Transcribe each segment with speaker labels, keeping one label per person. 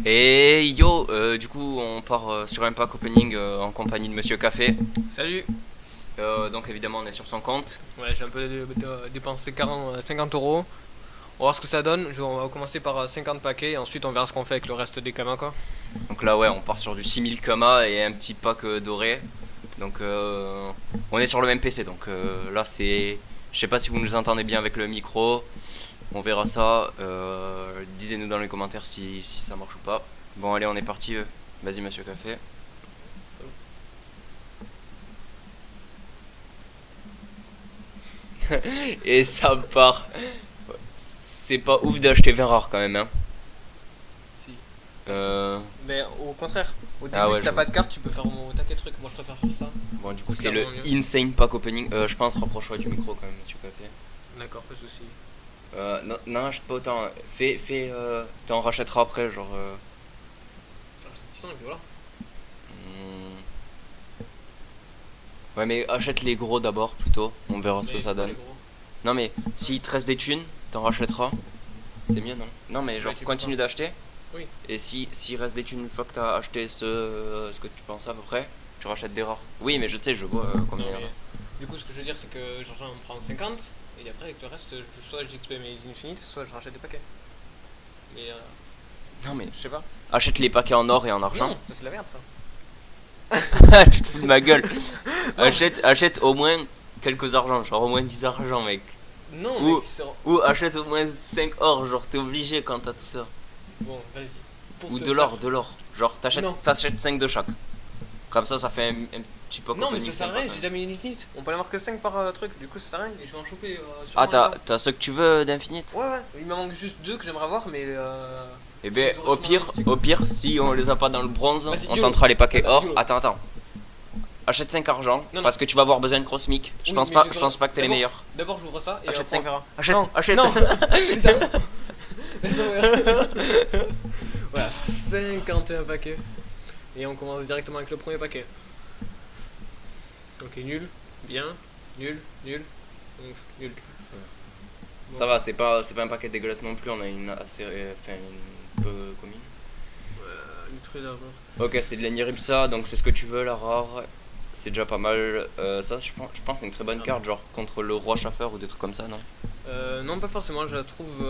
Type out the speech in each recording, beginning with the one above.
Speaker 1: Et yo, du coup, on part sur un pack opening en compagnie de Monsieur Café.
Speaker 2: Salut.
Speaker 1: Donc évidemment, on est sur son compte.
Speaker 2: Ouais, j'ai un peu dépensé 50 euros. On va voir ce que ça donne. On va commencer par 50 paquets et ensuite on verra ce qu'on fait avec le reste des kamas quoi.
Speaker 1: Donc là, ouais, on part sur du 6000 Kama et un petit pack doré. Donc on est sur le même PC. Donc là, c'est. Je sais pas si vous nous entendez bien avec le micro. On verra ça. Disez-nous dans les commentaires si ça marche ou pas. Bon, allez, on est parti. Vas-y, Monsieur Café. Et ça part. C'est pas ouf d'acheter 20 rares quand même, hein.
Speaker 2: Si.
Speaker 1: Euh,
Speaker 2: Mais au contraire, au
Speaker 1: Ah
Speaker 2: début
Speaker 1: ouais,
Speaker 2: si
Speaker 1: je
Speaker 2: t'as
Speaker 1: vois.
Speaker 2: pas de carte, tu peux faire mon taquet truc. Moi je préfère faire ça.
Speaker 1: Bon, du coup, c'est le
Speaker 2: clairement mieux.
Speaker 1: Insane Pack Opening. Je pense, rapproche-toi du micro quand même, Monsieur Café.
Speaker 2: D'accord, pas de soucis.
Speaker 1: Non, non, achète pas autant. T'en rachèteras après, genre.
Speaker 2: Genre, c'est 600 et puis voilà.
Speaker 1: Hmm. Ouais, mais achète les gros d'abord, plutôt. On verra ce que
Speaker 2: Mais
Speaker 1: ça
Speaker 2: quoi
Speaker 1: donne.
Speaker 2: les gros?
Speaker 1: Non, mais s'il te reste des thunes, t'en rachèteras. C'est mieux, non? Non, mais genre,
Speaker 2: Ouais, tu peux
Speaker 1: continue
Speaker 2: pas.
Speaker 1: d'acheter.
Speaker 2: Oui.
Speaker 1: Et s'il reste des thunes une fois que t'as acheté ce que tu penses à peu près, tu rachètes des rares. Oui, mais je sais, je vois combien
Speaker 2: Non
Speaker 1: il y en
Speaker 2: mais
Speaker 1: a.
Speaker 2: du coup ce que je veux dire c'est que genre j'en prends 50 et après avec le reste soit j'exploite mes infinites, soit je rachète des paquets. Mais
Speaker 1: Non, mais
Speaker 2: je sais pas.
Speaker 1: achète les paquets en or et en argent.
Speaker 2: Non, ça c'est la merde ça.
Speaker 1: Tu te fous de ma gueule.
Speaker 2: Non,
Speaker 1: Achète au moins quelques argents, genre au moins 10 argent, mec.
Speaker 2: non mec,
Speaker 1: Ou, ou achète au moins 5 or, genre t'es obligé quand t'as tout ça.
Speaker 2: bon, vas-y. Pour
Speaker 1: Ou
Speaker 2: te
Speaker 1: de
Speaker 2: faire.
Speaker 1: l'or, de l'or. Genre
Speaker 2: Non.
Speaker 1: t'achètes 5 de chaque. Comme ça fait un petit peu
Speaker 2: Non, mais
Speaker 1: compagnie
Speaker 2: ça sert à
Speaker 1: sympa
Speaker 2: rien,
Speaker 1: quand
Speaker 2: j'ai
Speaker 1: même.
Speaker 2: déjà mis une infinite. On peut en avoir que 5 par truc, du coup ça sert à rien. Et je vais en choper
Speaker 1: Ah,
Speaker 2: sûrement là.
Speaker 1: t'as ce que tu veux d'infinite?
Speaker 2: Ouais, ouais, il me manque juste 2 que j'aimerais avoir, mais
Speaker 1: Eh
Speaker 2: je
Speaker 1: ben
Speaker 2: les aurai sûrement dans les boutiques.
Speaker 1: au pire, si on les a pas dans le bronze,
Speaker 2: Vas-y,
Speaker 1: on
Speaker 2: YOLO.
Speaker 1: tentera les paquets
Speaker 2: Attends,
Speaker 1: or.
Speaker 2: YOLO.
Speaker 1: Attends. Achète 5 argent,
Speaker 2: Non, non.
Speaker 1: parce que tu vas avoir besoin de cosmique.
Speaker 2: Oui, mais
Speaker 1: Je pense pas que t'es les meilleurs.
Speaker 2: D'abord j'ouvre ça et
Speaker 1: Achète
Speaker 2: après on
Speaker 1: 5.
Speaker 2: verra.
Speaker 1: Achète,
Speaker 2: Non,
Speaker 1: achète.
Speaker 2: non. Laisse-moi voir. Voilà, 51 paquets. Et on commence directement avec le premier paquet. Ok, nul, bien, nul, nul, ouf, nul.
Speaker 1: Ça,
Speaker 2: Bon.
Speaker 1: ça va, c'est pas un paquet dégueulasse non plus, on a une assez. Enfin, une peu commune.
Speaker 2: Détruire l'argent.
Speaker 1: Ok, c'est de l'Eniripsa, donc c'est ce que tu veux, la rare. C'est déjà pas mal. Ça, je pense, c'est une très bonne carte, genre contre le roi chaffeur ou des trucs comme ça, non?
Speaker 2: Non, pas forcément, je la trouve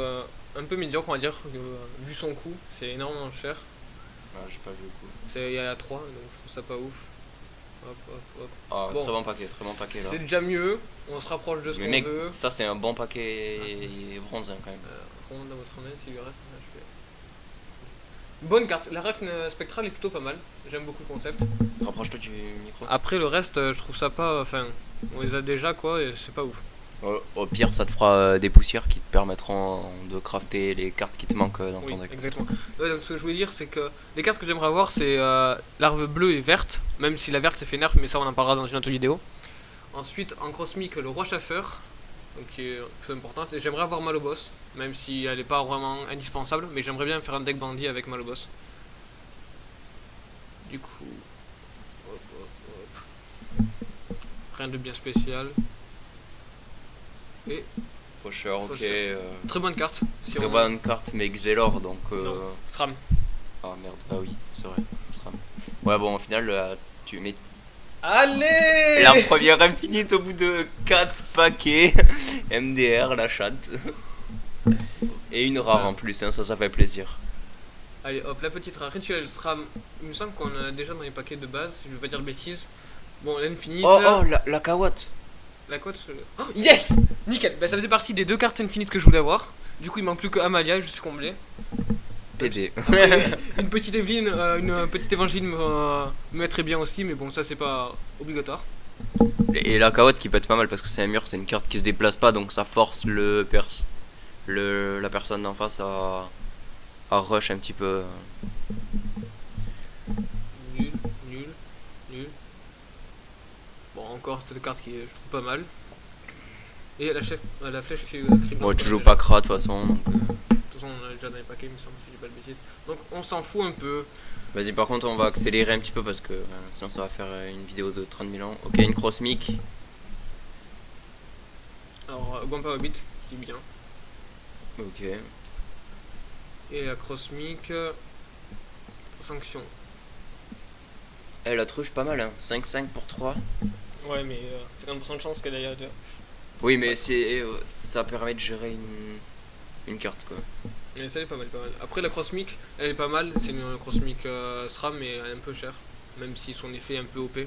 Speaker 2: un peu médiocre, on va dire, vu son coût, c'est énormément cher.
Speaker 1: Ah, j'ai pas vu le coup.
Speaker 2: Il y a la 3, donc je trouve ça pas ouf. Hop, hop, hop.
Speaker 1: Ah,
Speaker 2: Bon.
Speaker 1: très bon paquet là.
Speaker 2: C'est déjà mieux, on se rapproche de ce
Speaker 1: Mais
Speaker 2: qu'on
Speaker 1: mec,
Speaker 2: veut.
Speaker 1: ça c'est un bon paquet bronze hein, quand même.
Speaker 2: Ronde dans votre main s'il lui reste un HP. Bonne carte, la Racne spectrale est plutôt pas mal, j'aime beaucoup le concept.
Speaker 1: Rapproche-toi du micro.
Speaker 2: Après le reste, je trouve ça pas. Enfin, on les a déjà quoi, et c'est pas ouf.
Speaker 1: Au pire, ça te fera des poussières qui te permettront de crafter les cartes qui te manquent dans ton
Speaker 2: Oui,
Speaker 1: deck.
Speaker 2: exactement. Ouais, donc ce que je voulais dire, c'est que les cartes que j'aimerais avoir, c'est l'arve bleue et verte, même si la verte s'est fait nerf, mais ça on en parlera dans une autre vidéo. Ensuite, en cosmique, le roi chaffeur, donc qui est plus importante. Et j'aimerais avoir Malobos, même si elle n'est pas vraiment indispensable, mais j'aimerais bien faire un deck bandit avec Malobos. Du coup, hop, hop, hop. Rien de bien spécial. Et
Speaker 1: Faucheur, ok.
Speaker 2: Faucheur. Très bonne carte. Si
Speaker 1: Très
Speaker 2: on...
Speaker 1: bonne carte, mais Xelor donc.
Speaker 2: Non, SRAM.
Speaker 1: Ah merde, ah oui, c'est vrai. SRAM. Ouais, bon, au final, tu mets
Speaker 2: Allez
Speaker 1: la première infinite au bout de 4 paquets. MDR, la chatte. Et une rare en plus, hein, ça fait plaisir.
Speaker 2: Allez hop, la petite rare rituel SRAM. Il me semble qu'on a déjà dans les paquets de base, si je veux pas dire de bêtises. Bon, l'infinite.
Speaker 1: Oh, la Kawat.
Speaker 2: La quote. Oh, yes. Nickel. Bah, ça faisait partie des 2 cartes infinites que je voulais avoir. Du coup, il manque plus que Amalia, je suis comblé.
Speaker 1: PD.
Speaker 2: Après, une petite Evelyne, une petite Évangile me mettrait bien aussi, mais bon, ça c'est pas obligatoire.
Speaker 1: Et la Kawat qui peut être pas mal parce que c'est un mur, c'est une carte qui se déplace pas donc ça force la personne d'en face à rush un petit peu.
Speaker 2: Nul, nul, nul. Bon, encore cette carte qui est, je trouve pas mal. Et la flèche qui
Speaker 1: Bon, tu joues pas Kra de toute façon donc.
Speaker 2: De toute façon, on a déjà dans les paquets, il me semble, si j'ai pas de bêtises. Donc, on s'en fout un peu.
Speaker 1: Vas-y, par contre, on va accélérer un petit peu parce que sinon ça va faire une vidéo de 30 000 ans. Ok, une cross-mic.
Speaker 2: Alors, Guampa Hobbit, qui est bien.
Speaker 1: Ok.
Speaker 2: Et la Crossmic. sanction.
Speaker 1: Eh, la truche, pas mal, hein. 5-5 pour 3.
Speaker 2: Ouais, mais 50% de chance qu'elle aille à 2.
Speaker 1: Oui, mais ça permet de gérer une carte, quoi.
Speaker 2: Mais ça, elle est pas mal, pas mal. Après, la Crossmic, elle est pas mal. C'est une Crossmic SRAM, mais elle est un peu chère. Même si son effet est un peu OP.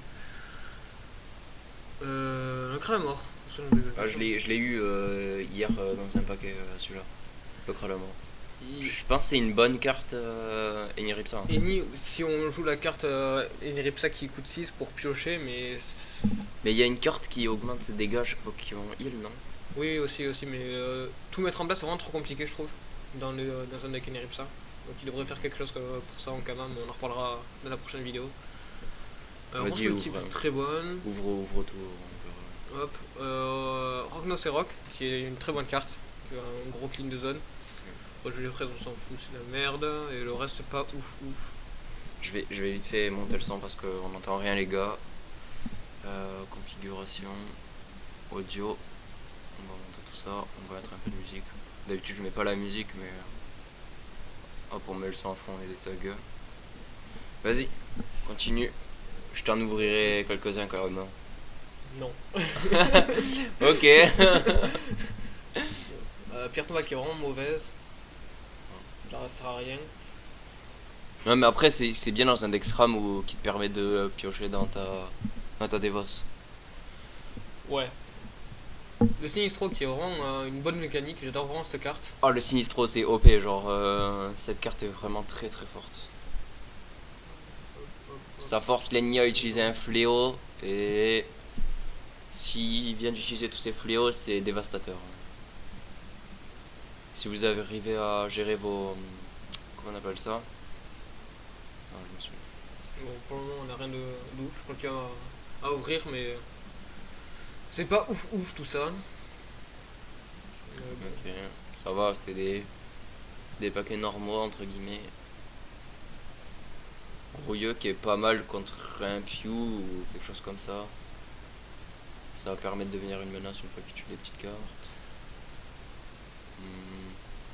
Speaker 2: Un crâne à mort.
Speaker 1: Ah, je l'ai eu hier dans un paquet, celui-là. Le crâne à mort. Je pense que c'est une bonne carte Eniripsa. Hein.
Speaker 2: Eni, si on joue la carte Eniripsa qui coûte 6 pour piocher, mais.
Speaker 1: Mais il y a une carte qui augmente ses dégâts à chaque fois qu'ils ont heal, non?
Speaker 2: Oui, aussi, mais tout mettre en place, c'est vraiment trop compliqué, je trouve, dans un deck Eniripsa. Donc il devrait faire quelque chose pour ça en Kama, mais on en reparlera dans la prochaine vidéo.
Speaker 1: Vas-y,
Speaker 2: type très bonne.
Speaker 1: Ouvre tout.
Speaker 2: Hop, Rognoserok, qui est une très bonne carte, qui a un gros clean de zone. Bon, je les fraises, on s'en fout, c'est la merde. Et le reste, c'est pas ouf.
Speaker 1: Je vais vite fait monter le son parce qu'on n'entend rien, les gars. Configuration, audio. On va monter tout ça. On va mettre un peu de musique. D'habitude, je mets pas la musique, mais hop, on met le son à fond et des tags. Vas-y, continue. Je t'en ouvrirai quelques-uns quand même.
Speaker 2: Non.
Speaker 1: Ok.
Speaker 2: Pierre Tombal qui est vraiment mauvaise. Genre, ça sert à rien.
Speaker 1: Ouais, mais après, c'est bien dans un deck SRAM qui te permet de piocher dans ta Devos.
Speaker 2: Ouais. Le Sinistro qui est vraiment une bonne mécanique, j'adore vraiment cette carte.
Speaker 1: Oh, le Sinistro, c'est OP, genre, cette carte est vraiment très très forte. Ça force l'ennemi à utiliser un fléau, et s'il vient d'utiliser tous ces fléaux, c'est dévastateur. Si vous arrivez à gérer vos... Comment on appelle ça? Ah, je me suis...
Speaker 2: Bon, pour le moment, on a rien de ouf. Je continue à ouvrir, mais c'est pas ouf tout ça.
Speaker 1: Ok, ça va, c'est des paquets normaux, entre guillemets. Grouilleux qui est pas mal contre un Pew ou quelque chose comme ça. Ça va permettre de devenir une menace une fois qu'il tue des petites cartes.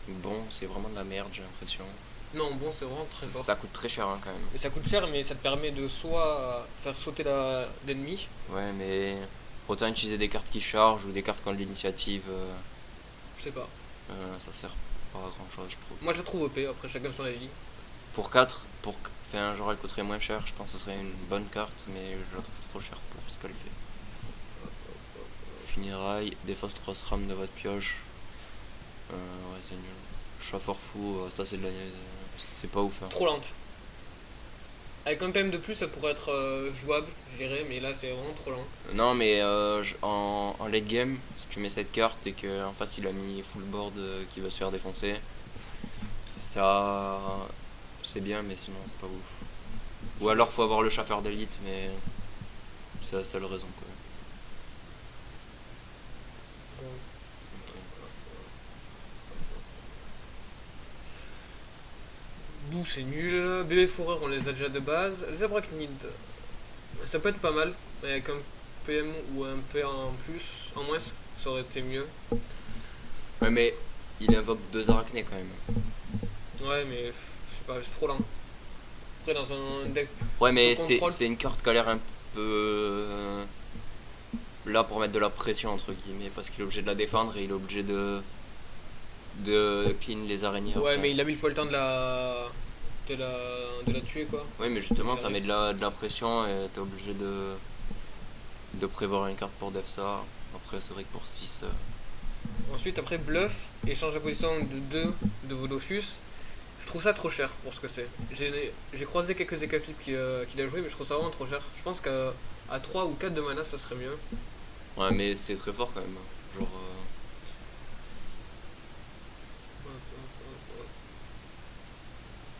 Speaker 1: Bon, c'est vraiment de la merde, j'ai l'impression.
Speaker 2: Non, bon, c'est vraiment très fort.
Speaker 1: Ça coûte très cher hein, quand même.
Speaker 2: Et ça coûte cher, mais ça te permet de soit faire sauter l'ennemi.
Speaker 1: Ouais, mais autant utiliser des cartes qui chargent ou des cartes qui ont de l'initiative.
Speaker 2: Je sais pas.
Speaker 1: Ça sert pas à grand chose, je trouve.
Speaker 2: Moi, je la trouve OP, après chacun son avis.
Speaker 1: Pour 4, enfin, genre elle coûterait moins cher, je pense que ce serait une bonne carte, mais je la trouve trop chère pour ce qu'elle fait. Funérailles, défausse 3 SRAM de votre pioche. Ouais, c'est nul. Chaffeur fou, ça c'est de la. C'est pas ouf. Hein.
Speaker 2: Trop lente. Avec un PM de plus, ça pourrait être jouable, je dirais, mais là, c'est vraiment trop lent.
Speaker 1: Non, mais en late game, si tu mets cette carte et qu'en face il a mis full board qui va se faire défoncer, ça. C'est bien, mais sinon c'est pas ouf. Ou alors faut avoir le chaffeur d'élite, mais c'est la seule raison quoi.
Speaker 2: Bouh, c'est nul. Bébé fourreur, on les a déjà de base. Les Arachnid, ça peut être pas mal, mais avec un PM ou un PA en plus, en moins, ça aurait été mieux.
Speaker 1: Ouais, mais il invoque 2 arachnés quand même.
Speaker 2: Ouais, mais je sais pas, c'est trop lent. Après, dans un deck.
Speaker 1: Ouais, mais
Speaker 2: contrôle.
Speaker 1: c'est une carte qui a l'air un peu là pour mettre de la pression entre guillemets, parce qu'il est obligé de la défendre et il est obligé de clean les araignées.
Speaker 2: Ouais,
Speaker 1: après.
Speaker 2: mais il a mis le fois le temps de la tuer quoi.
Speaker 1: Ouais, mais justement, ça met de la pression et t'es obligé de prévoir une carte pour def ça. Après, c'est vrai que pour 6.
Speaker 2: Ensuite, après, bluff, échange la position de 2 de vos Dofus. Je trouve ça trop cher pour ce que c'est. J'ai croisé quelques écaflips qu'il a joué, mais je trouve ça vraiment trop cher. Je pense qu'à 3 ou 4 de mana, ça serait mieux.
Speaker 1: Ouais, mais c'est très fort quand même. Genre.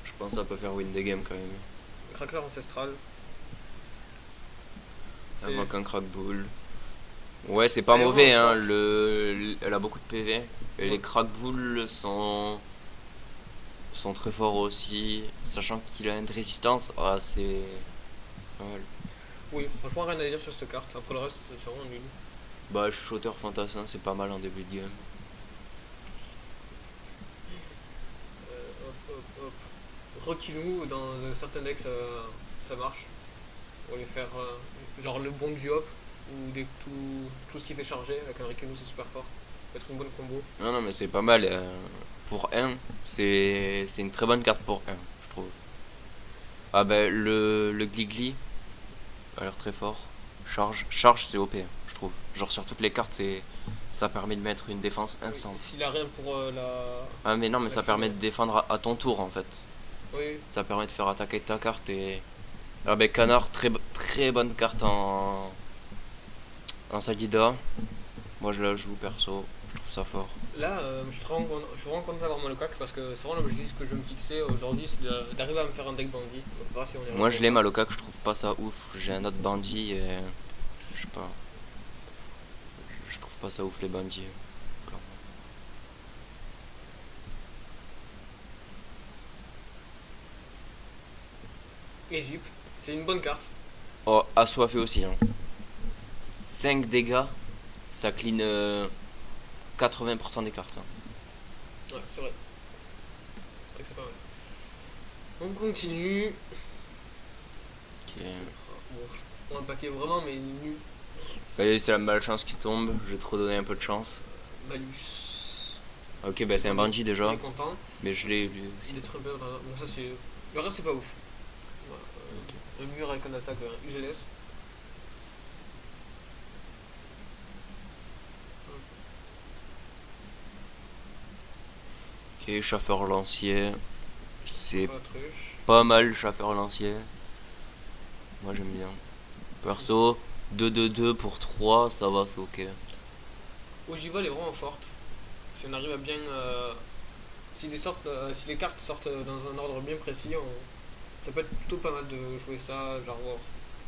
Speaker 1: Je pense que ça peut faire win des games quand même.
Speaker 2: Cracker ancestral.
Speaker 1: Invoque un crack bull. Ouais, c'est pas
Speaker 2: Elle est
Speaker 1: mauvais,
Speaker 2: vraiment
Speaker 1: hein.
Speaker 2: forte.
Speaker 1: Elle a beaucoup de PV. Et
Speaker 2: Ouais.
Speaker 1: les crack bulls sont très forts aussi. Sachant qu'il a une résistance, c'est pas mal.
Speaker 2: Oui, franchement, rien à dire sur cette carte. Après le reste, c'est vraiment nul.
Speaker 1: Bah, Shooter Fantassin, c'est pas mal en début de game.
Speaker 2: Hop. Rokinu dans certains decks ça marche. Pour les faire genre le bon duop ou tout ce qui fait charger avec un Rikinu c'est super fort. Ça peut être une bonne combo.
Speaker 1: Non, non, mais c'est pas mal. Pour 1, c'est une très bonne carte pour 1, je trouve. Ah ben, le Gligli a l'air très fort. Charge c'est OP, je trouve. Genre sur toutes les cartes, ça permet de mettre une défense instant.
Speaker 2: S'il a rien pour
Speaker 1: Ah mais non, mais
Speaker 2: la
Speaker 1: ça permet
Speaker 2: finale.
Speaker 1: de défendre à ton tour en fait.
Speaker 2: Oui,
Speaker 1: Ça permet de faire attaquer ta carte et... Ah ben Canard, très bonne carte en Sagida. Moi je la joue perso, je trouve ça fort.
Speaker 2: là je suis vraiment content d'avoir Malocac parce que c'est vraiment l'objectif que je vais me fixer aujourd'hui, c'est d'arriver à me faire un deck bandit. Donc on verra si on y arrive.
Speaker 1: Moi je l'ai Malocac, je trouve pas ça ouf. J'ai un autre bandit et... Je sais pas. Je trouve pas ça ouf les bandits. Clairement.
Speaker 2: Égypte, c'est une bonne carte.
Speaker 1: Oh, assoiffé aussi. Hein. 5 dégâts, ça clean 80% des cartes. Hein.
Speaker 2: Ouais, c'est vrai. C'est vrai que c'est pas mal. On continue.
Speaker 1: Ok.
Speaker 2: Bon, un paquet vraiment mais nul.
Speaker 1: Bah, c'est la malchance qui tombe, je vais trop donner un peu de chance.
Speaker 2: Malus.
Speaker 1: Ok, bah c'est un bandit déjà,
Speaker 2: Il est content.
Speaker 1: mais je l'ai lui aussi.
Speaker 2: Il est très bien. Bon, ça c'est. Le reste c'est pas ouf. Voilà, un mur avec un attaque useless.
Speaker 1: Ok, chasseur lancier. C'est
Speaker 2: Pas truche.
Speaker 1: pas mal, chasseur lancier. Moi j'aime bien. Perso, 2-2-2 pour 3, ça va, c'est ok.
Speaker 2: Ogiva elle est vraiment forte. Si on arrive à bien. Si les cartes sortent dans un ordre bien précis, ça peut être plutôt pas mal de jouer ça, genre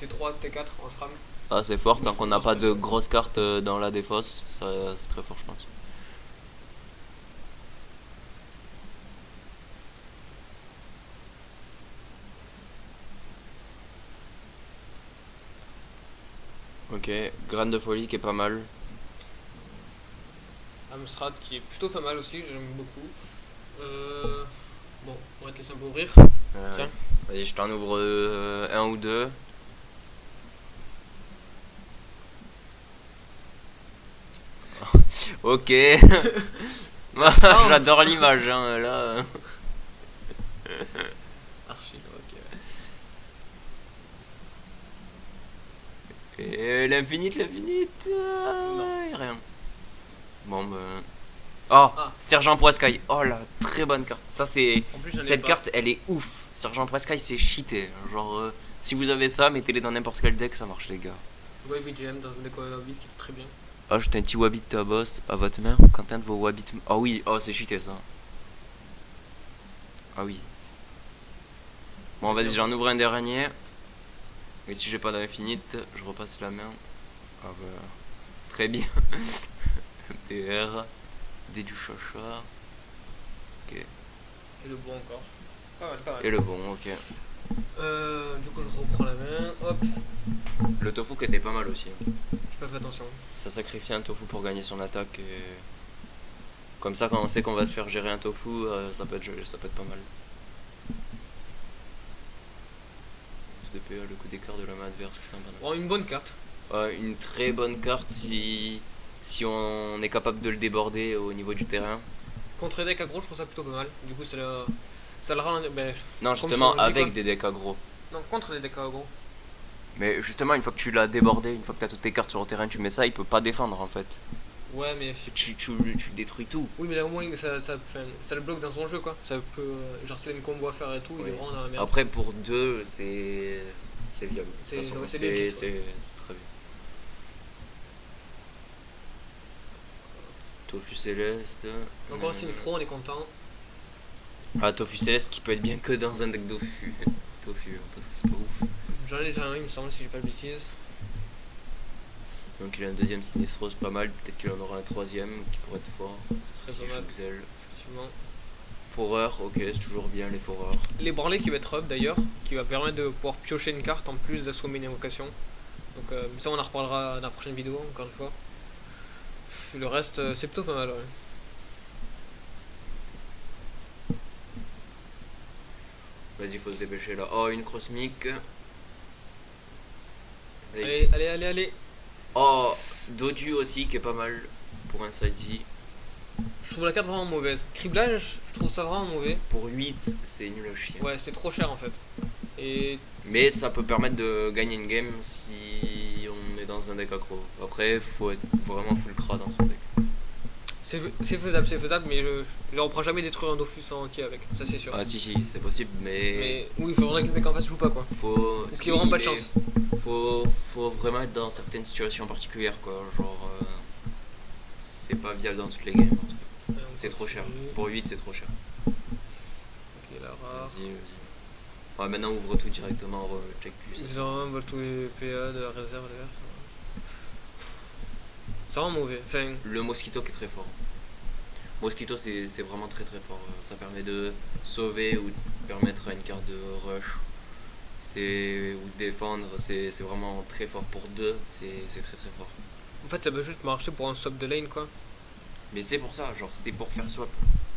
Speaker 2: T3, T4 en SRAM.
Speaker 1: Ah, c'est fort,
Speaker 2: Moi,
Speaker 1: tant
Speaker 2: je
Speaker 1: qu'on
Speaker 2: trouve
Speaker 1: n'a
Speaker 2: pas
Speaker 1: pas de
Speaker 2: spécial.
Speaker 1: grosses cartes dans la défausse, ça c'est très fort, je pense. Ok, graine de folie qui est pas mal.
Speaker 2: Amstrad qui est plutôt pas mal aussi, j'aime beaucoup. Bon, on va te laisser un peu ouvrir. Tiens.
Speaker 1: Vas-y, je t'en ouvre un ou deux. Ok. J'adore l'image, hein, là.
Speaker 2: Archi, ok.
Speaker 1: Et l'infinite.
Speaker 2: Non.
Speaker 1: Et rien. Bon, bah. Oh,
Speaker 2: Ah.
Speaker 1: Sergent Poiscaille. Oh là, très bonne carte. Ça, c'est.
Speaker 2: En plus, j'en ai
Speaker 1: Cette
Speaker 2: pas.
Speaker 1: carte, elle est ouf. Sergent Poiscaille, c'est cheaté. Genre, si vous avez ça, mettez-les dans n'importe quel deck, ça marche, les gars.
Speaker 2: Ouais, BGM dans un deck Wabbit qui est très bien.
Speaker 1: Ajoutez un petit Wabbit à boss à votre main. Quand un de vos Wabbit. Ah oui, oh, c'est cheaté ça. Ah oui. Bon, vas-y, j'en ouvre un dernier. Et si j'ai pas d'infinite, je repasse la main. Ah bah. Très bien. MDR. D du chacha. Ok.
Speaker 2: Et le bon encore. Pas mal, pas mal.
Speaker 1: Et le bon, ok.
Speaker 2: Du coup, je reprends la main. Hop,
Speaker 1: Le tofu qui était pas mal aussi. Hein.
Speaker 2: j'ai pas fait attention.
Speaker 1: Ça sacrifie un tofu pour gagner son attaque. Et... Comme ça, quand on sait qu'on va se faire gérer un tofu, ça peut être pas mal. DPA, le coup d'écart de la main adverse, putain,
Speaker 2: Bon, une bonne carte.
Speaker 1: une très bonne carte si on est capable de le déborder au niveau du terrain.
Speaker 2: Contre les decks aggro, je trouve ça plutôt pas mal. Du coup, ça le rend. Ben,
Speaker 1: Non,
Speaker 2: comme
Speaker 1: justement,
Speaker 2: si on le dit,
Speaker 1: avec
Speaker 2: quoi.
Speaker 1: des decks aggro.
Speaker 2: Non, contre les decks aggro.
Speaker 1: Mais justement, une fois que tu l'as débordé, une fois que tu as toutes tes cartes sur le terrain, tu mets ça, il peut pas défendre en fait.
Speaker 2: Ouais, mais.
Speaker 1: Tu détruis tout.
Speaker 2: Oui, mais là au moins ça le bloque dans son jeu quoi. Ça peut. Genre, s'il a une combo à faire et tout, il
Speaker 1: Oui.
Speaker 2: est vraiment dans la merde.
Speaker 1: Après, pour deux, c'est viable. De
Speaker 2: C'est-
Speaker 1: toute façon,
Speaker 2: ouais, c'est
Speaker 1: c'est
Speaker 2: legit, ouais.
Speaker 1: très bien. Tofu Céleste.
Speaker 2: Encore un Sinistro, on est content.
Speaker 1: Ah, Tofu Céleste qui peut être bien que dans un deck Tofu. Tofu, parce que c'est pas ouf.
Speaker 2: J'en ai déjà un, il me semble, si j'ai pas de bêtises.
Speaker 1: Donc il a un deuxième Sinistro, c'est pas mal. Peut-être qu'il en aura un troisième qui pourrait être fort.
Speaker 2: Ce serait
Speaker 1: Si
Speaker 2: pas
Speaker 1: je
Speaker 2: mal,
Speaker 1: joue Xel.
Speaker 2: effectivement.
Speaker 1: Foreur, ok, c'est toujours bien les foreurs.
Speaker 2: Les branlés qui va être up d'ailleurs, qui va permettre de pouvoir piocher une carte en plus d'assommer une invocation. Donc ça on en reparlera dans la prochaine vidéo, encore une fois. Le reste, c'est plutôt pas mal, ouais.
Speaker 1: Vas-y, faut se dépêcher là. Oh, une crossmic.
Speaker 2: Allez,
Speaker 1: Nice.
Speaker 2: allez, allez, allez.
Speaker 1: Oh, Dodu aussi qui est pas mal pour un side.
Speaker 2: Je trouve la carte vraiment mauvaise. Criblage, je trouve ça vraiment mauvais.
Speaker 1: Pour 8, c'est nul à chier.
Speaker 2: Ouais, c'est trop cher en fait. Et
Speaker 1: Mais ça peut permettre de gagner une game si on est dans un deck accro. Après, faut être vraiment full cra dans son deck.
Speaker 2: c'est faisable, mais je reprends jamais détruire un Dofus en entier avec, ça c'est sûr.
Speaker 1: Ah si si, c'est possible, mais
Speaker 2: Mais oui, il faudrait que le mec en face joue pas quoi.
Speaker 1: faut.
Speaker 2: Ou qu'il
Speaker 1: si,
Speaker 2: ait vraiment pas de
Speaker 1: mais
Speaker 2: chance.
Speaker 1: faut vraiment être dans certaines situations particulières quoi. Genre, c'est pas viable dans toutes les games. En tout cas.
Speaker 2: Allez, on
Speaker 1: C'est trop cher.
Speaker 2: continue.
Speaker 1: Pour 8, c'est trop cher.
Speaker 2: Ok, la rare.
Speaker 1: Vas-y, vas-y. Ouais, maintenant ouvre tout directement, check plus.
Speaker 2: Ils ont vol tous les PA de la réserve, les gars. C'est vraiment mauvais. Enfin,
Speaker 1: Le Mosquito qui est très fort. Mosquito c'est vraiment très très fort. Ça permet de sauver ou de permettre à une carte de rush. Ou de défendre. C'est vraiment très fort. Pour 2, c'est très très fort.
Speaker 2: en fait, ça peut juste marcher pour un swap de lane quoi.
Speaker 1: Mais c'est pour ça, genre c'est pour faire swap.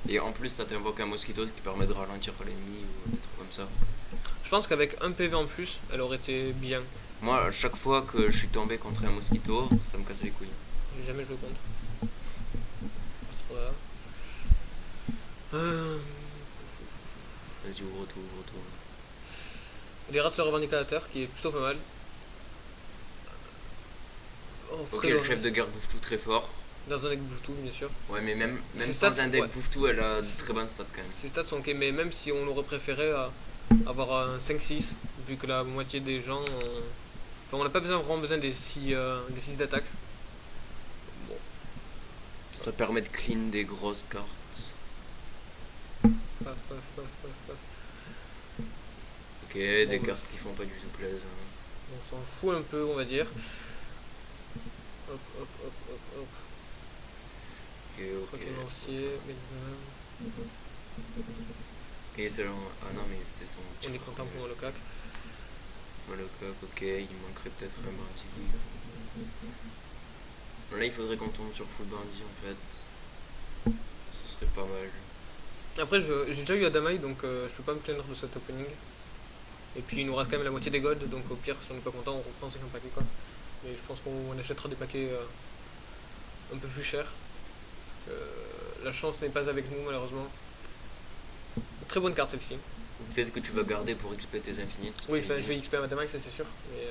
Speaker 1: Et en plus ça t'invoque un Mosquito qui permet de ralentir l'ennemi ou des trucs comme ça.
Speaker 2: Je pense qu'avec un PV en plus, elle aurait été bien.
Speaker 1: Moi, à chaque fois que je suis tombé contre un Mosquito, ça me casse les couilles.
Speaker 2: J'ai jamais joué contre. Voilà.
Speaker 1: Vas-y, ouvre tout, ouvre tout.
Speaker 2: Les races revendicateur qui est plutôt pas mal. Oh,
Speaker 1: Ok,
Speaker 2: très
Speaker 1: le
Speaker 2: loin,
Speaker 1: chef de guerre bouffe tout très fort.
Speaker 2: dans un deck Bluetooth bien sûr.
Speaker 1: Ouais, mais même
Speaker 2: Ses
Speaker 1: sans
Speaker 2: stats,
Speaker 1: un deck
Speaker 2: ouais.
Speaker 1: bouffe tout, elle a de très bonnes stats quand même.
Speaker 2: Ses stats sont ok, mais même si on aurait préféré avoir un 5-6, vu que la moitié des gens. Enfin, on n'a pas vraiment besoin des 6 d'attaque. Bon,
Speaker 1: Ça permet de clean des grosses cartes.
Speaker 2: paf, paf, paf, paf, paf.
Speaker 1: Ok, des
Speaker 2: Bon,
Speaker 1: cartes qui font pas du tout plaisir.
Speaker 2: On s'en fout un peu, on va dire. Hop, hop, hop, hop, hop.
Speaker 1: Ok, ok.
Speaker 2: Lancier,
Speaker 1: Et c'est là. Ah non, mais c'était son petit
Speaker 2: on est
Speaker 1: frère.
Speaker 2: content pour le cac.
Speaker 1: Molococ, ok, il manquerait peut-être un bandit. Là, il faudrait qu'on tombe sur full bandit en fait. Ce serait pas mal.
Speaker 2: Après, j'ai déjà eu Adamai, donc je peux pas me plaindre de cet opening. Et puis il nous reste quand même la moitié des golds, donc au pire, si on n'est pas content, on reprend 50 paquets quoi. Mais je pense qu'on achètera des paquets un peu plus chers. Parce que la chance n'est pas avec nous, malheureusement. Très bonne carte celle-ci.
Speaker 1: Ou peut-être que tu vas garder pour XP tes infinites.
Speaker 2: Oui, enfin, je vais XP à Adamai, ça c'est sûr. Mais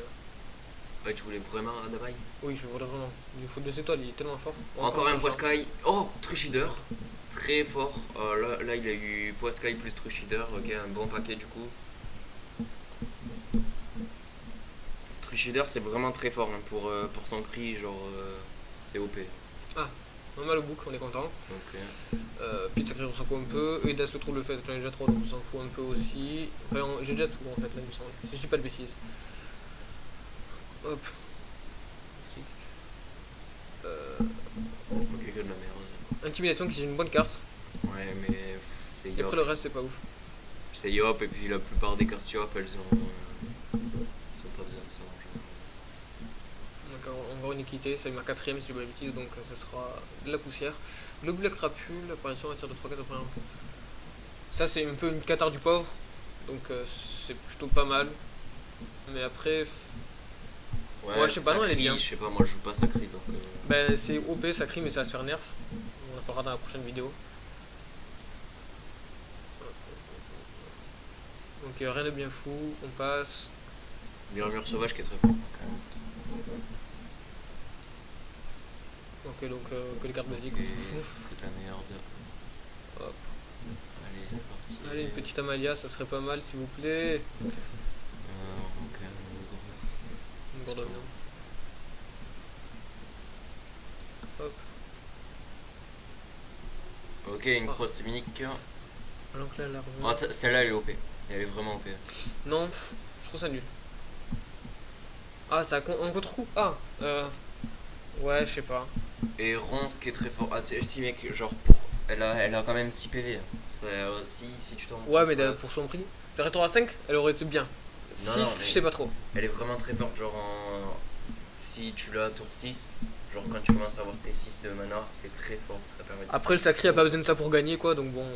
Speaker 1: Ouais, tu voulais vraiment Adamai.
Speaker 2: oui, je voudrais vraiment. Il lui faut 2 étoiles, il est tellement fort.
Speaker 1: Encore un
Speaker 2: Saint-Jean.
Speaker 1: Poiscaille. Oh, Truchider. Très fort. Là, il a eu Poiscaille plus Truchider. Ok, un bon paquet du coup. Truchider, c'est vraiment très fort hein, pour son prix. Genre, c'est OP.
Speaker 2: On a mal au bouc, on est content.
Speaker 1: Donc,
Speaker 2: Puis sacré, on s'en fout un peu. Eudas le trouble le fait, j'en ai déjà 3, donc on s'en fout un peu aussi. Enfin, j'ai déjà tout en fait, là, il me semble. Si je dis pas de bêtises. Hop.
Speaker 1: ok, que de la merde.
Speaker 2: Intimidation qui est une bonne carte.
Speaker 1: Ouais, mais c'est
Speaker 2: Et après
Speaker 1: Yop.
Speaker 2: le reste, c'est pas ouf.
Speaker 1: C'est Yop, et puis la plupart des cartes Yop, elles ont pas besoin de ça en général.
Speaker 2: Donc on va avoir une équité, c'est ma quatrième si je dis pas de bêtises, donc ça sera de la poussière. Noble crapule, apparition à tir de 3-4 après un. Ça c'est un peu une cathare du pauvre, donc c'est plutôt pas mal. Mais après, Ouais, je sais pas,
Speaker 1: ça
Speaker 2: non, elle est
Speaker 1: crie,
Speaker 2: bien.
Speaker 1: je sais pas, moi je joue pas ça crie donc.
Speaker 2: ben, c'est OP, ça crie, mais ça va se faire nerf. On en parlera dans la prochaine vidéo. Donc rien de bien fou, on passe.
Speaker 1: Murmure sauvage qui est très fort.
Speaker 2: Ok, donc que les cartes basiques,
Speaker 1: Ok,
Speaker 2: on s'en fout.
Speaker 1: que de la merde.
Speaker 2: Hop.
Speaker 1: Allez, c'est parti.
Speaker 2: Allez, une petite Amalia, ça serait pas mal s'il vous plaît.
Speaker 1: Ok,
Speaker 2: Une gourde
Speaker 1: bon.
Speaker 2: bien. Hop.
Speaker 1: Ok, une cross technique.
Speaker 2: Alors que là, la
Speaker 1: Oh, celle-là elle est OP. Elle est vraiment OP.
Speaker 2: Non, je trouve ça nul. Ah, ça a un contre-coup. Ah, ouais, je sais pas.
Speaker 1: Et Ronce qui est très fort. Ah, si mec, genre, elle a quand même 6 PV. Ça, si tu tombes.
Speaker 2: Ouais, mais
Speaker 1: contre-
Speaker 2: pour son prix. La rétro à 5, elle aurait été bien. 6,
Speaker 1: non,
Speaker 2: je sais pas trop.
Speaker 1: Elle est vraiment très forte, genre si tu l'as tour 6, genre quand tu commences à avoir tes 6 de mana, c'est très fort, ça permet de...
Speaker 2: Après, le sacré a pas besoin de ça pour gagner, quoi, donc bon.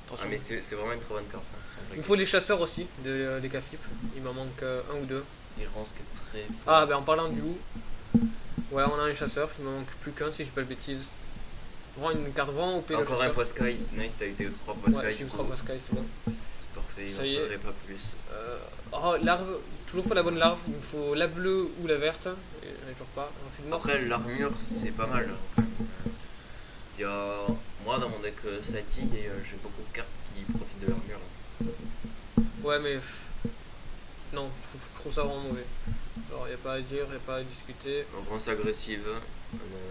Speaker 2: Attention.
Speaker 1: mais c'est vraiment une très bonne carte. Hein.
Speaker 2: Il me faut les chasseurs aussi, des K-Flip. Il m'en manque un ou deux.
Speaker 1: Et Rance qui est très fort.
Speaker 2: Ah, ben en parlant du loup, voilà, on a un chasseur. Il m'en manque plus qu'un si je dis pas de bêtises. Vraiment une carte vraiment OP.
Speaker 1: Encore un Poiscaille. Nice, t'as eu tes 3 Poiscaille.
Speaker 2: Ouais, j'ai eu 3 Poiscaille, c'est bon.
Speaker 1: C'est parfait,
Speaker 2: Ça y
Speaker 1: il
Speaker 2: est.
Speaker 1: en faudrait pas plus.
Speaker 2: Oh, larve, toujours pas la bonne larve. Il me faut la bleue ou la verte. Et j'en ai toujours pas. Un fil mort.
Speaker 1: Après, l'armure, c'est pas mal hein, quand même. Il y a... Moi, dans mon deck Sati, j'ai beaucoup de cartes qui profitent de l'armure.
Speaker 2: Ouais, mais. Non, je trouve ça vraiment mauvais. Alors, y a pas à dire, y a pas à discuter.
Speaker 1: Rance agressive.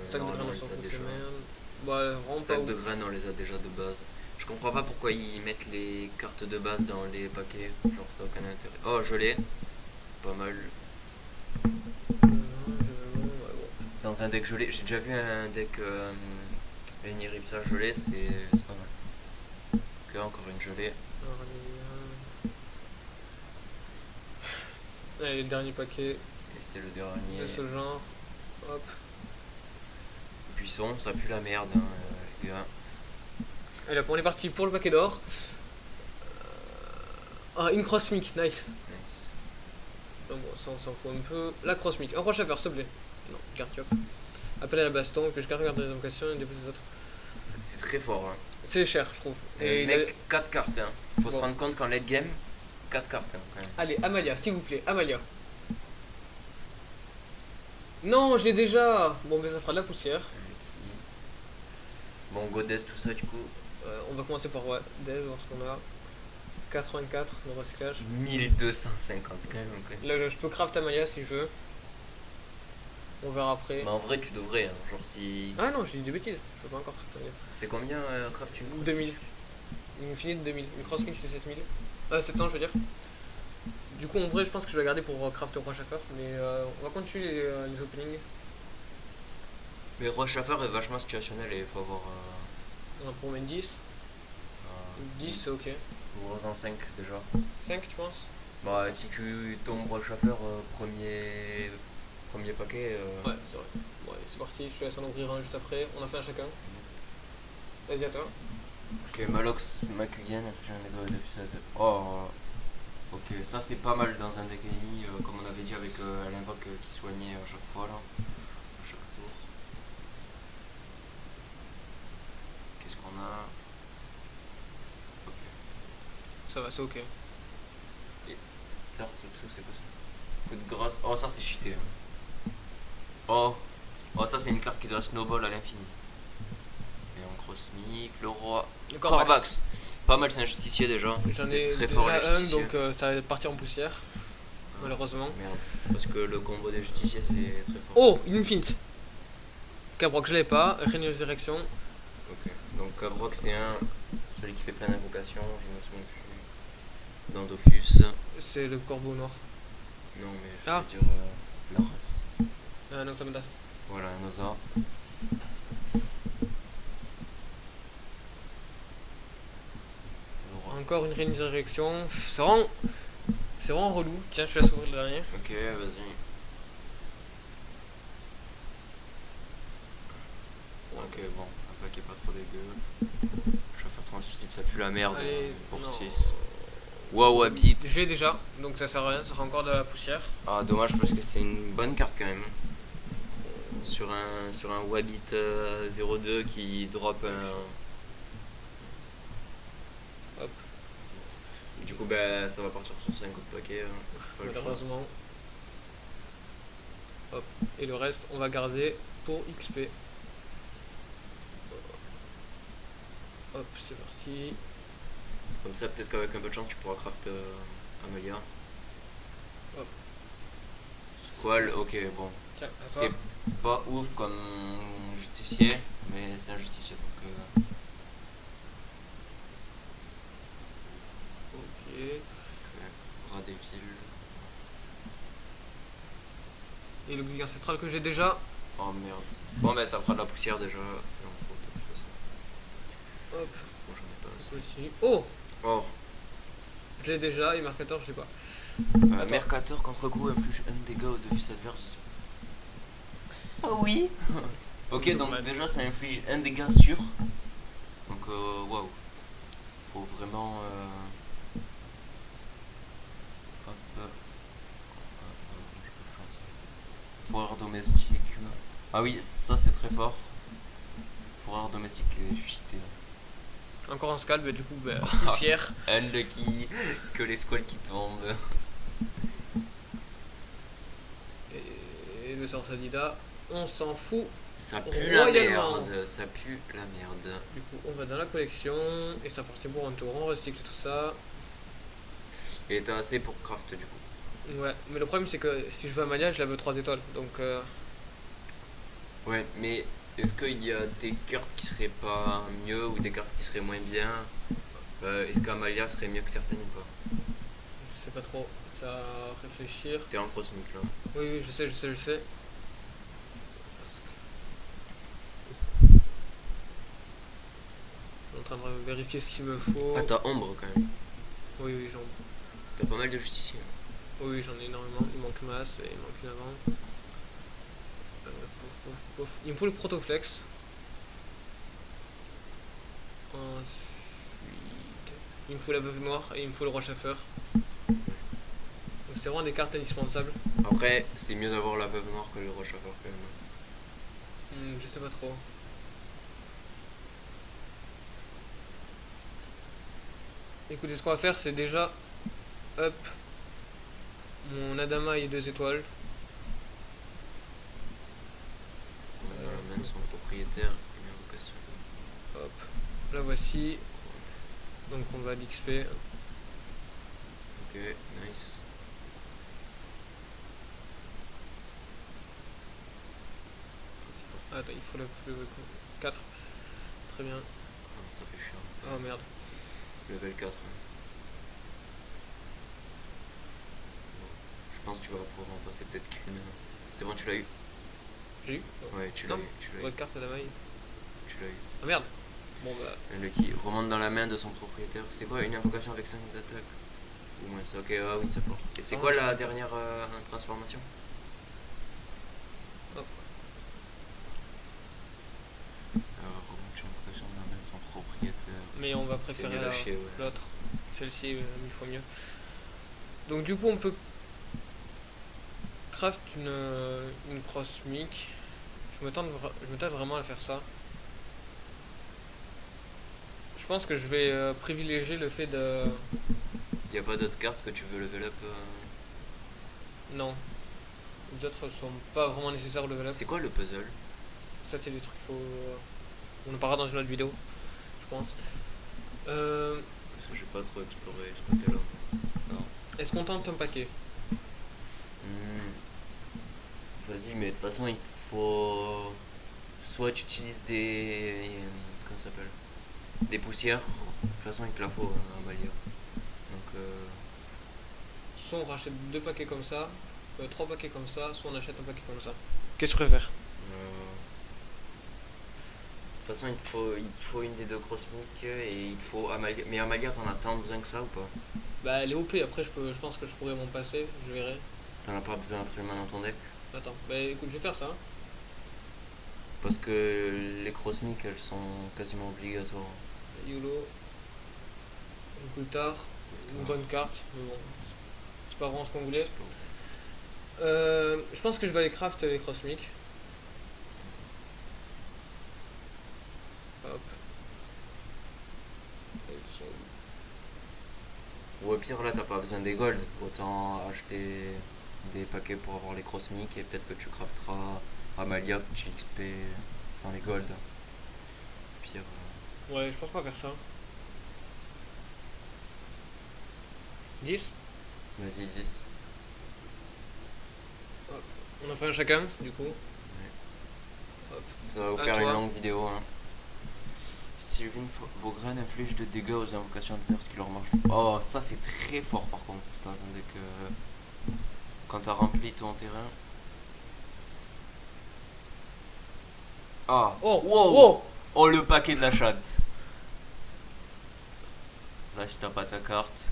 Speaker 2: Sac de graines,
Speaker 1: normalement,
Speaker 2: on
Speaker 1: on
Speaker 2: s'en
Speaker 1: les a
Speaker 2: fout, c'est
Speaker 1: déjà.
Speaker 2: merde. Bah, vraiment pas
Speaker 1: Sac de
Speaker 2: ouf.
Speaker 1: graines, on les a déjà de base. Je comprends pas pourquoi ils mettent les cartes de base dans les paquets. Genre, ça n'a aucun intérêt. Oh, je l'ai. Pas mal.
Speaker 2: Ouais, bon.
Speaker 1: Dans un deck gelé, j'ai déjà vu un deck Eniripsa gelé, c'est pas mal. Ok, encore une gelée.
Speaker 2: Alors, allez, le dernier paquet
Speaker 1: Et c'est le dernier.
Speaker 2: de ce genre. Hop.
Speaker 1: Buisson, ça pue la merde, hein, les gars.
Speaker 2: Allez, hop, on est parti pour le paquet d'or. Ah, une cross-mic, nice.
Speaker 1: Nice.
Speaker 2: Donc bon, ça on s'en fout un peu. La cross-mic, un roche à faire, s'il te plaît. Non, garde hop. Appel à la baston, que je garde les invocations et défausse les autres.
Speaker 1: C'est très fort. Hein.
Speaker 2: C'est cher, je trouve. Et
Speaker 1: Mec, 4 cartes. Hein. Faut se
Speaker 2: Bon.
Speaker 1: rendre compte qu'en late game, 4 cartes hein, quand même.
Speaker 2: Allez, Amalia, s'il vous plaît, Amalia. Non, je l'ai déjà. Bon, mais ça fera de la poussière.
Speaker 1: Bon, Goddess, tout ça, du coup.
Speaker 2: On va commencer par ouais, Dez, voir ce qu'on a. 84, le recyclage.
Speaker 1: 1250 quand même. Okay.
Speaker 2: Là, je peux craft Amalia si je veux. On verra après.
Speaker 1: Mais en vrai, tu devrais. Hein. Genre, si.
Speaker 2: Ah non, j'ai dit des bêtises. Je peux pas encore craft Amalia.
Speaker 1: C'est combien craft une cross
Speaker 2: 2000. Une infinite de 2000. Une crossmix c'est 7000. 700 je veux dire. Du coup en vrai je pense que je vais garder pour craft roi chauffeur. Mais on va continuer les openings.
Speaker 1: Mais Roi Chauffeur est vachement situationnel et il faut avoir.
Speaker 2: On a pour mettre 10. 10 c'est ok.
Speaker 1: Ou en 5 déjà.
Speaker 2: 5 tu penses?
Speaker 1: Bah, si tu tombes Roi Chauffeur premier paquet.
Speaker 2: Ouais c'est vrai. Bon allez c'est parti, je te laisse en ouvrir un juste après. On a fait un chacun. Vas-y à toi.
Speaker 1: Ok, Malox, Maculian, j'ai un dégât de fusée. Oh, ok, ça c'est pas mal dans un deck ennemi, comme on avait dit avec l'invoque qui soignait à chaque fois là, à chaque tour. Qu'est-ce qu'on a? Ok.
Speaker 2: Ça va, c'est ok.
Speaker 1: Certes, dessous, c'est quoi ça? Coup de grâce. Oh, ça c'est cheaté. Hein. Oh, ça c'est une carte qui doit snowball à l'infini. Et en cross-mic, le roi.
Speaker 2: Le
Speaker 1: Corvax. Pas mal, c'est un justicier déjà.
Speaker 2: J'en
Speaker 1: C'est
Speaker 2: ai
Speaker 1: très
Speaker 2: déjà
Speaker 1: fort les
Speaker 2: un
Speaker 1: justiciers.
Speaker 2: donc ça va partir en poussière. Malheureusement.
Speaker 1: Merde, parce que le combo des justiciers c'est très fort.
Speaker 2: Oh, une infinite. Cabrock je l'ai pas. Résurrection.
Speaker 1: Ok, donc Cabrock c'est celui qui fait plein d'invocations, je me souviens plus. Dans Dofus.
Speaker 2: C'est le corbeau noir.
Speaker 1: Non, mais je
Speaker 2: Ah.
Speaker 1: veux dire la race.
Speaker 2: Non ça me lasse.
Speaker 1: Voilà, un Oza. Le roi.
Speaker 2: Encore une résurrection. C'est vraiment relou. Tiens, je te laisse ouvrir le dernier.
Speaker 1: Ok, vas-y. Ok, bon, un paquet pas trop dégueu. Je vais faire 30 suicides, ça pue la merde
Speaker 2: Allez,
Speaker 1: pour
Speaker 2: non.
Speaker 1: 6. Wow, Habit.
Speaker 2: Je l'ai déjà, donc ça sert à rien, ça sera encore de la poussière.
Speaker 1: Ah, dommage parce que c'est une bonne carte quand même. Sur un Wabbit 02 qui drop un.
Speaker 2: Hop.
Speaker 1: Du coup, bah, ça va partir sur 50 paquets. Hein. Pas le choix.
Speaker 2: Malheureusement. Hop. Et le reste, on va garder pour XP. Hop, c'est parti.
Speaker 1: Comme ça, peut-être qu'avec un peu de chance, tu pourras craft Amelia.
Speaker 2: Hop.
Speaker 1: Squall, ok, bon.
Speaker 2: Tiens, à
Speaker 1: C'est
Speaker 2: toi.
Speaker 1: pas ouf comme justicier, mais c'est un justicier donc.
Speaker 2: Ok.
Speaker 1: Rat des villes.
Speaker 2: Et le glitch ancestral que j'ai déjà.
Speaker 1: Oh merde. Bon, bah, ça fera de la poussière déjà. Et on faut de toute façon.
Speaker 2: Hop.
Speaker 1: Bon, j'en ai pas assez.
Speaker 2: Ceci. Oh,
Speaker 1: Oh,
Speaker 2: je l'ai déjà et Mercator, je l'ai pas. Attends.
Speaker 1: Mercator contre coup inflige un dégât au defus adverse. Oh oui. Ok, donc
Speaker 2: Dommage.
Speaker 1: déjà ça inflige un dégât sûr. Donc waouh. faut vraiment... hop, je peux faire ça. Fourreur domestique. Ah oui, ça c'est très fort. Fourreur domestique est cheaté.
Speaker 2: Encore un scalp, du coup, poussière.
Speaker 1: Unlucky, que les squals qui tombent.
Speaker 2: Et le sort Salida, on s'en fout.
Speaker 1: Ça pue la
Speaker 2: Royalement.
Speaker 1: merde, ça pue la merde.
Speaker 2: Du coup, on va dans la collection et ça partit pour un tour. On recycle tout ça.
Speaker 1: Et t'as assez pour craft du coup.
Speaker 2: Ouais, mais le problème c'est que si je veux Amalia, je la veux 3 étoiles. Donc,
Speaker 1: Ouais, mais est-ce qu'il y a des cartes qui seraient pas mieux ou des cartes qui seraient moins bien? Est-ce qu'Amalia serait mieux que certaines ou pas?
Speaker 2: je sais pas trop. Ça à réfléchir.
Speaker 1: T'es en cosmique là.
Speaker 2: Oui, oui, je sais. Parce que je suis en train de vérifier ce qu'il me faut.
Speaker 1: Ah, t'as ombre quand même.
Speaker 2: Oui, oui, j'en
Speaker 1: T'as pas mal de justiciers.
Speaker 2: oui, j'en ai énormément. Il manque masse et il manque une avant. Pouf. Il me faut le protoflex. Ensuite, il me faut la veuve noire et il me faut le roi chauffeur. Donc c'est vraiment des cartes indispensables.
Speaker 1: Après, c'est mieux d'avoir la veuve noire que le roi chauffeur quand même.
Speaker 2: Je sais pas trop. Écoutez, ce qu'on va faire, c'est déjà up mon Adama et 2 étoiles.
Speaker 1: On amène son propriétaire, première vocation.
Speaker 2: Hop, la voici. Donc on va l'XP.
Speaker 1: Ok, nice.
Speaker 2: Attends, il faut le 4. Très bien.
Speaker 1: Ah, ça fait chiant.
Speaker 2: Oh merde.
Speaker 1: Level 4. Je pense que tu vas pouvoir en passer peut-être qu'une. C'est bon, tu l'as eu.
Speaker 2: J'ai eu.
Speaker 1: Ouais, tu l'as
Speaker 2: Non.
Speaker 1: eu. Tu l'as eu.
Speaker 2: Votre carte Adama.
Speaker 1: Tu l'as eu.
Speaker 2: Ah merde. Bon bah.
Speaker 1: Le qui remonte dans la main de son propriétaire. C'est quoi une invocation avec 5 d'attaque? Ou moins ça, ok, ah oui, c'est fort. Et c'est quoi la dernière transformation?
Speaker 2: Hop.
Speaker 1: Alors, remonte sur invocation dans la main de son propriétaire.
Speaker 2: Mais on va
Speaker 1: C'est
Speaker 2: préférer
Speaker 1: nul à chier, ouais.
Speaker 2: l'autre. Celle-ci, il faut mieux. Donc du coup, on peut craft une cosmique. Je me tente vraiment à faire ça. Je pense que je vais privilégier le fait de...
Speaker 1: Y a pas d'autres cartes que tu veux level up
Speaker 2: Non. Les autres sont pas vraiment nécessaires au level up.
Speaker 1: C'est quoi le puzzle?
Speaker 2: Ça, c'est des trucs qu'il faut... On en parlera dans une autre vidéo, je pense.
Speaker 1: Parce que j'ai pas trop exploré ce côté-là.
Speaker 2: Est-ce qu'on tente un paquet?
Speaker 1: Vas-y, mais de toute façon, il faut. Soit tu utilises des. Comment ça s'appelle? Des poussières. De toute façon, il te la faut un Amalia. Donc.
Speaker 2: Soit on rachète 2 paquets comme ça, 3 paquets comme ça, soit on achète un paquet comme ça. Qu'est-ce que tu préfères?
Speaker 1: De toute façon, il te faut une des deux cosmiques et il te faut Amalia. Mais Amalia, t'en as tant besoin que ça ou pas?
Speaker 2: Bah, elle est OP, après je pense que je pourrais m'en passer, je verrai.
Speaker 1: T'en as pas besoin absolument dans ton deck?
Speaker 2: Attends, bah écoute, je vais faire ça.
Speaker 1: Parce que les cosmiques, elles sont quasiment obligatoires.
Speaker 2: YOLO, une Kultar, une bonne carte, mais bon, c'est pas vraiment ce qu'on voulait. Je pense que je vais aller craft les cosmiques. Hop. Elles sont...
Speaker 1: Ou au pire, là, t'as pas besoin des gold. Autant acheter des paquets pour avoir les cosmiques et peut-être que tu crafteras Amalia, tu XP sans les gold. Pire.
Speaker 2: Ouais, je pense qu'on va faire ça. 10.
Speaker 1: Vas-y, 10.
Speaker 2: Hop. On en fait un chacun, du coup. Hop.
Speaker 1: Ça va vous
Speaker 2: À
Speaker 1: faire
Speaker 2: toi.
Speaker 1: une longue vidéo. Hein. Sylvain, vos graines infligent de dégâts aux invocations adverses qui leur marchent. Oh, ça c'est très fort par contre. Parce que attendez que. Quand t'as rempli ton terrain. Ah!
Speaker 2: Oh!
Speaker 1: Wow!
Speaker 2: Oh!
Speaker 1: Oh, le paquet de la chatte! Là, si t'as pas ta carte.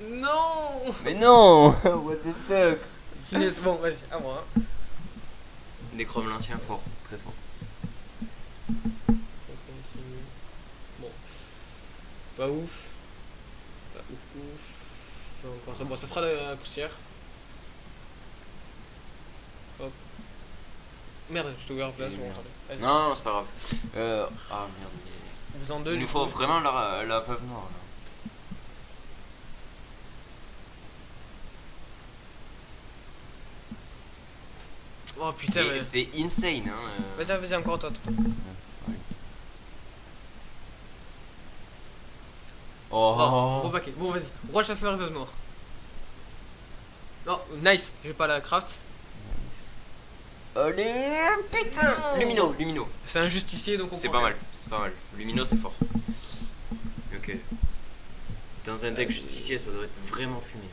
Speaker 2: Non!
Speaker 1: Mais non! What the fuck?
Speaker 2: Finesse, bon, vas-y, à moi.
Speaker 1: Nécrome l'ancien, fort, très fort.
Speaker 2: On continue. Bon. Pas ouf. Pas ouf ouf. Encore ça. Bon, ça fera la poussière. Hop. Merde, je t'ai ouvert la place.
Speaker 1: Oui,
Speaker 2: Bon,
Speaker 1: merde.
Speaker 2: attendez. Vas-y.
Speaker 1: Non, c'est pas grave. Ah merde.
Speaker 2: Vous en deux.
Speaker 1: Il
Speaker 2: du
Speaker 1: nous faut
Speaker 2: coup.
Speaker 1: vraiment la veuve noire là.
Speaker 2: Oh putain,
Speaker 1: Et
Speaker 2: mais.
Speaker 1: c'est insane hein.
Speaker 2: Vas-y, encore toi. Oh, bon paquet. Bon, vas-y. Roi chauffeur et veuve noire. Non, nice. Je vais pas la craft.
Speaker 1: Nice. Allez, putain. Lumino.
Speaker 2: C'est un justicier donc on
Speaker 1: C'est
Speaker 2: prend
Speaker 1: pas
Speaker 2: rien.
Speaker 1: mal, c'est pas mal. Lumino c'est fort. Ok. Dans un deck justicier ça doit être vraiment fumé.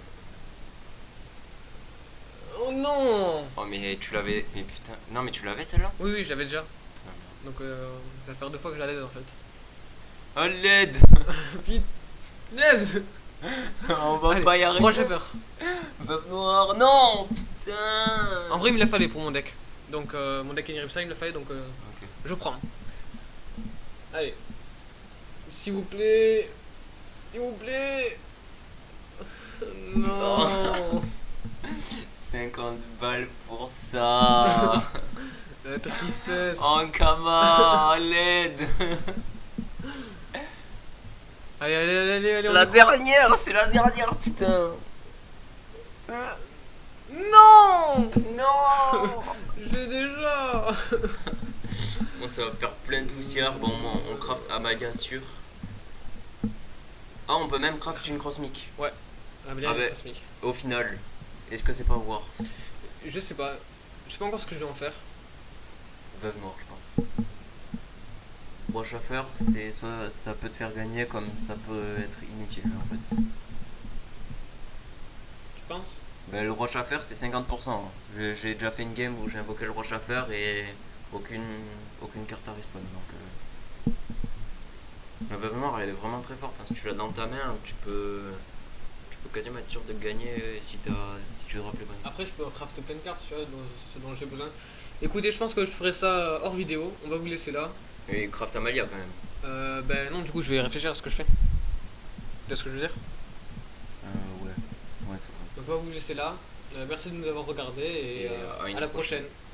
Speaker 2: Oh non.
Speaker 1: Oh mais tu l'avais. Mais putain. Non mais tu l'avais celle-là?
Speaker 2: Oui, j'avais déjà.
Speaker 1: Ah, merde.
Speaker 2: Donc ça va faire 2 fois que je la l'aide en fait.
Speaker 1: Oh l'aide.
Speaker 2: Punaise.
Speaker 1: On va
Speaker 2: Allez,
Speaker 1: pas y arriver.
Speaker 2: Roi chauffeur.
Speaker 1: Veuve noire, non putain.
Speaker 2: En vrai, il me la fallait pour mon deck. Donc mon deck Eniripsa, il me la fallait donc
Speaker 1: Ok.
Speaker 2: je prends. Allez. S'il vous plaît. S'il vous plaît. Non.
Speaker 1: 50 balles pour ça.
Speaker 2: La tristesse.
Speaker 1: En Kama, l'aide.
Speaker 2: Allez, on
Speaker 1: La
Speaker 2: y croit.
Speaker 1: dernière, c'est la dernière putain.
Speaker 2: Non.
Speaker 1: Non.
Speaker 2: Je l'ai déjà.
Speaker 1: Bon, ça va faire plein de poussière. Bon, on craft Amalia sûr. Ah, on peut même craft une cosmique.
Speaker 2: Ah,
Speaker 1: Ah ben.
Speaker 2: cosmique.
Speaker 1: Au final, est-ce que c'est pas Wars?
Speaker 2: Je sais pas. Je sais pas encore ce que je vais en faire.
Speaker 1: Veuve noire, je pense. Roi chauffeur, c'est soit ça peut te faire gagner, comme ça peut être inutile en fait.
Speaker 2: Tu penses?
Speaker 1: Ben, le roi chauffeur, c'est 50%. J'ai déjà fait une game où j'ai invoqué le roi chauffeur et aucune carte à respawn. Donc, la veuve noire, elle est vraiment très forte. Hein. Si tu l'as dans ta main, tu peux quasiment être sûr de gagner si tu drops les bonnes.
Speaker 2: Après, je peux craft plein de cartes, tu vois, ce dont j'ai besoin. Écoutez, je pense que je ferai ça hors vidéo. On va vous laisser là.
Speaker 1: Et craft Amalia quand même.
Speaker 2: Ben non, du coup, je vais réfléchir à ce que je fais. Tu vois ce que je veux dire?
Speaker 1: Ouais, c'est vrai.
Speaker 2: Donc, on va vous laisser là. Merci de nous avoir regardés et
Speaker 1: Et à une
Speaker 2: à la
Speaker 1: prochaine.
Speaker 2: prochaine.